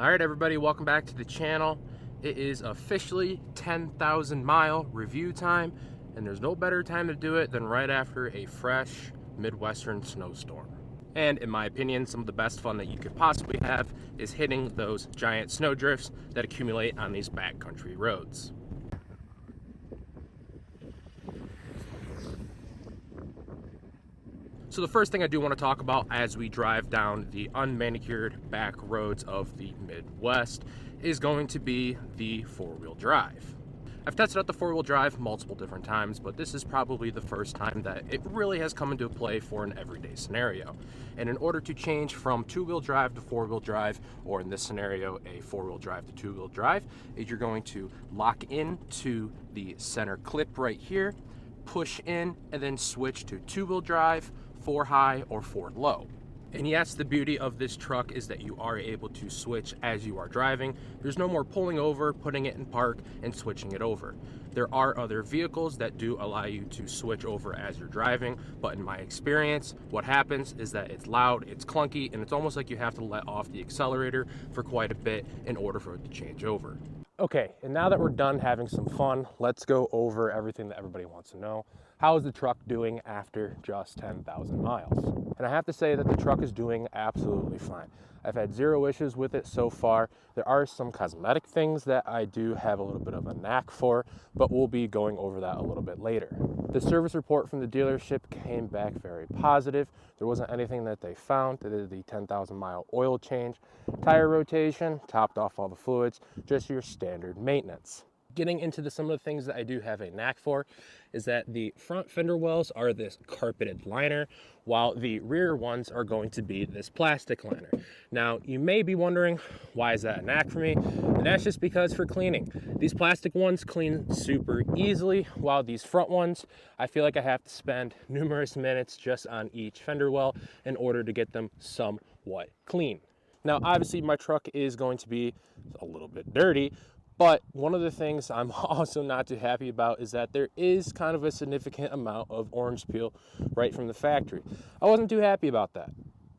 All right, everybody, welcome back to the channel. It is officially 10,000 mile review time, and there's no better time to do it than right after a fresh Midwestern snowstorm. And in my opinion, some of the best fun that you could possibly have is hitting those giant snow drifts that accumulate on these backcountry roads. So the first thing I do want to talk about as we drive down the unmanicured back roads of the Midwest is going to be the four-wheel drive. I've tested out the four-wheel drive multiple different times, but this is probably the first time that it really has come into play for an everyday scenario. And in order to change from two-wheel drive to four-wheel drive, or in this scenario, a four-wheel drive to two-wheel drive, is you're going to lock into the center clip right here, push in, and then switch to two-wheel drive, four high or four low. And yes, the beauty of this truck is that you are able to switch as you are driving. There's no more pulling over, putting it in park, and switching it over. There are other vehicles that do allow you to switch over as you're driving, but in my experience, what happens is that it's loud, it's clunky, and it's almost like you have to let off the accelerator for quite a bit in order for it to change over. Okay, and now that we're done having some fun, let's go over everything that everybody wants to know. How is the truck doing after just 10,000 miles? And I have to say that the truck is doing absolutely fine. I've had zero issues with it so far. There are some cosmetic things that I do have a little bit of a knack for, but we'll be going over that a little bit later. The service report from the dealership came back very positive. There wasn't anything that they found. They did the 10,000 mile oil change, tire rotation, topped off all the fluids, just your standard maintenance. Getting into some of the things that I do have a knack for is that the front fender wells are this carpeted liner, while the rear ones are going to be this plastic liner. Now, you may be wondering, why is that a knack for me? And that's just because for cleaning. These plastic ones clean super easily, while these front ones, I feel like I have to spend numerous minutes just on each fender well in order to get them somewhat clean. Now, obviously, my truck is going to be a little bit dirty, but one of the things I'm also not too happy about is that there is kind of a significant amount of orange peel right from the factory. I wasn't too happy about that.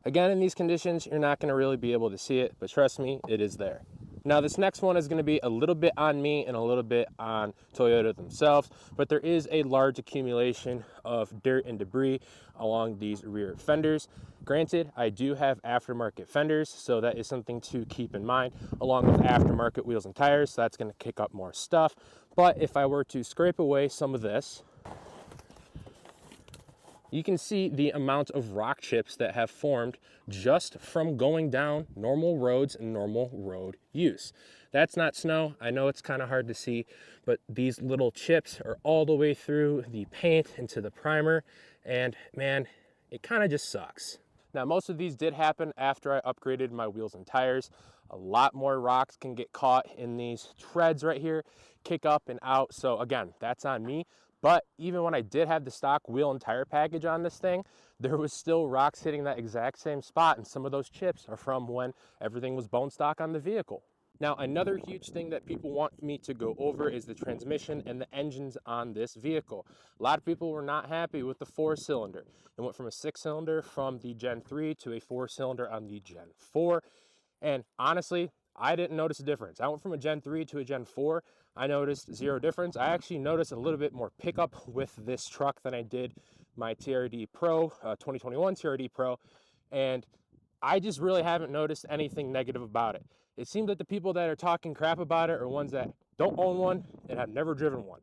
Again, in these conditions, you're not going to really be able to see it, but trust me, it is there. Now, this next one is going to be a little bit on me and a little bit on Toyota themselves, but there is a large accumulation of dirt and debris along these rear fenders. Granted, I do have aftermarket fenders, so that is something to keep in mind, along with aftermarket wheels and tires, so that's going to kick up more stuff. But if I were to scrape away some of this, you can see the amount of rock chips that have formed just from going down normal roads and normal road use. That's not snow. I know it's kind of hard to see, but these little chips are all the way through the paint into the primer, and man, it kind of just sucks. Now, most of these did happen after I upgraded my wheels and tires. A lot more rocks can get caught in these treads right here, kick up and out. So again, that's on me. But even when I did have the stock wheel and tire package on this thing, there was still rocks hitting that exact same spot. And some of those chips are from when everything was bone stock on the vehicle. Now, another huge thing that people want me to go over is the transmission and the engines on this vehicle. A lot of people were not happy with the 4-cylinder. It went from a 6-cylinder from the Gen 3 to a 4-cylinder on the Gen 4. And honestly, I didn't notice a difference. I went from a Gen 3 to a Gen 4. I noticed zero difference. I actually noticed a little bit more pickup with this truck than I did my TRD Pro, 2021 TRD Pro. And I just really haven't noticed anything negative about it. It seems that the people that are talking crap about it are ones that don't own one and have never driven one.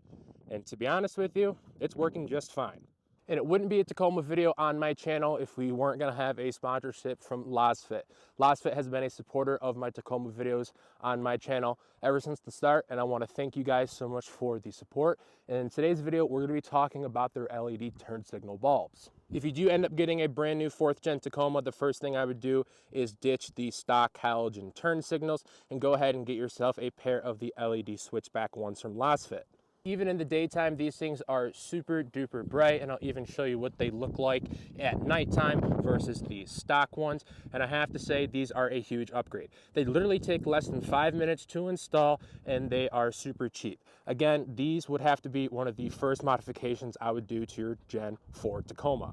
And to be honest with you, it's working just fine. And it wouldn't be a Tacoma video on my channel if we weren't going to have a sponsorship from Lasfit. Lasfit has been a supporter of my Tacoma videos on my channel ever since the start, and I want to thank you guys so much for the support. And in today's video, we're going to be talking about their LED turn signal bulbs. If you do end up getting a brand new 4th gen Tacoma, the first thing I would do is ditch the stock halogen turn signals and go ahead and get yourself a pair of the LED switchback ones from Lasfit. Even in the daytime, these things are super duper bright, and I'll even show you what they look like at nighttime versus the stock ones. And I have to say, these are a huge upgrade. They literally take less than 5 minutes to install, and they are super cheap. Again, these would have to be one of the first modifications I would do to your Gen 4 Tacoma.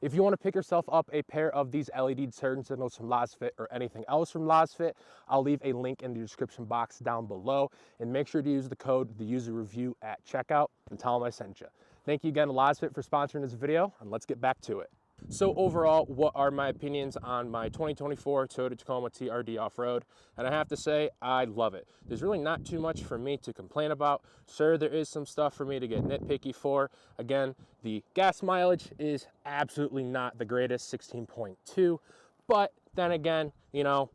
If you want to pick yourself up a pair of these LED turn signals from Lasfit or anything else from Lasfit, I'll leave a link in the description box down below, and make sure to use the code, the user review at checkout, and tell them I sent you. Thank you again to Lasfit for sponsoring this video, and let's get back to it. So overall, what are my opinions on my 2024 Toyota Tacoma TRD off-road? And I have to say, I love it. There's really not too much for me to complain about. Sure, there is some stuff for me to get nitpicky for. Again, the gas mileage is absolutely not the greatest, 16.2. But then again, you know,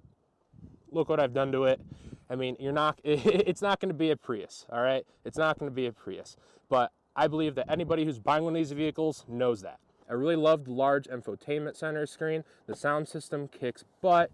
look what I've done to it. I mean, it's not going to be a Prius, all right? It's not going to be a Prius. But I believe that anybody who's buying one of these vehicles knows that. I really love the large infotainment center screen. The sound system kicks butt.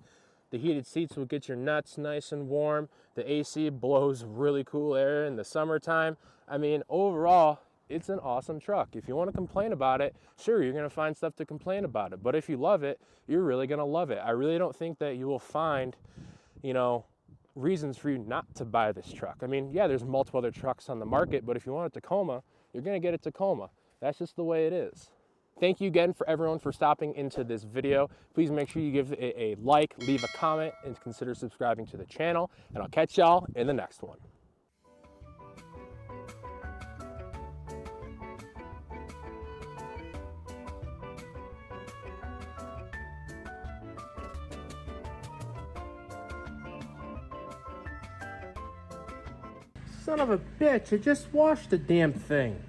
The heated seats will get your nuts nice and warm. The AC blows really cool air in the summertime. I mean, overall, it's an awesome truck. If you want to complain about it, sure, you're going to find stuff to complain about it. But if you love it, you're really going to love it. I really don't think that you will find, you know, reasons for you not to buy this truck. I mean, yeah, there's multiple other trucks on the market, but if you want a Tacoma, you're going to get a Tacoma. That's just the way it is. Thank you again for everyone for stopping into this video. Please make sure you give it a like, leave a comment, and consider subscribing to the channel. And I'll catch y'all in the next one. Son of a bitch, I just washed the damn thing.